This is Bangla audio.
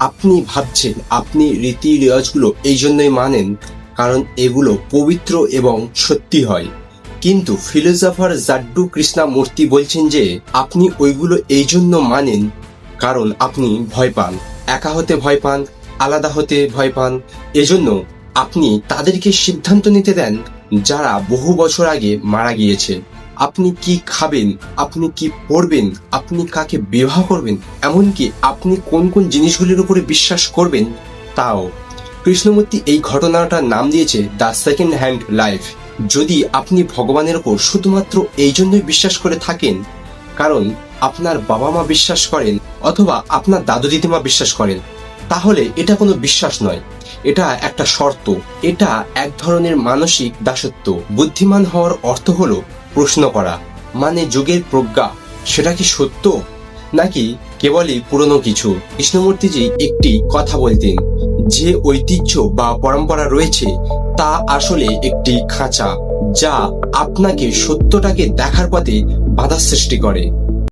আপনি ভাবছেন আপনি রীতি রেওয়াজগুলো এই জন্যই মানেন কারণ এগুলো পবিত্র এবং সত্যি হয়, কিন্তু ফিলোসফার জাড্ডু কৃষ্ণমূর্তি বলছেন যে আপনি ওইগুলো এই জন্য মানেন কারণ আপনি ভয় পান, একা হতে ভয় পান, আলাদা হতে ভয় পান। এজন্য আপনি তাদেরকে সিদ্ধান্ত নিতে দেন যারা বহু বছর আগে মারা গিয়েছে। আপনি কি খাবেন, আপনি কি পড়বেন, আপনি কাকে বিবাহ করবেন, এমনকি আপনি কোন কোন জিনিসগুলির উপরে বিশ্বাস করবেন তাও। কৃষ্ণমূর্তি এই ঘটনাটার নাম দিয়েছে দ্য সেকেন্ড হ্যান্ড লাইফ। যদি আপনি ভগবানের ওপর শুধুমাত্র এই জন্যই বিশ্বাস করে থাকেন কারণ আপনার বাবা মা বিশ্বাস করেন অথবা আপনার দাদু দিদিমা বিশ্বাস করেন, তাহলে এটা কোনো বিশ্বাস নয়, এটা একটা শর্ত, এটা এক ধরনের মানসিক দাসত্ব। বুদ্ধিমান হওয়ার অর্থ হলো প্রশ্ন করা, মানে যুগের প্রজ্ঞা সেটা কি সত্য নাকি কেবলই পুরনো কিছু। কৃষ্ণমূর্তিজি একটি কথা বলতেন, যে ঐতিহ্য বা পরম্পরা রয়েছে তা আসলে একটি খাঁচা যা আপনাকে সত্যটাকে দেখার পথে বাধা সৃষ্টি করে।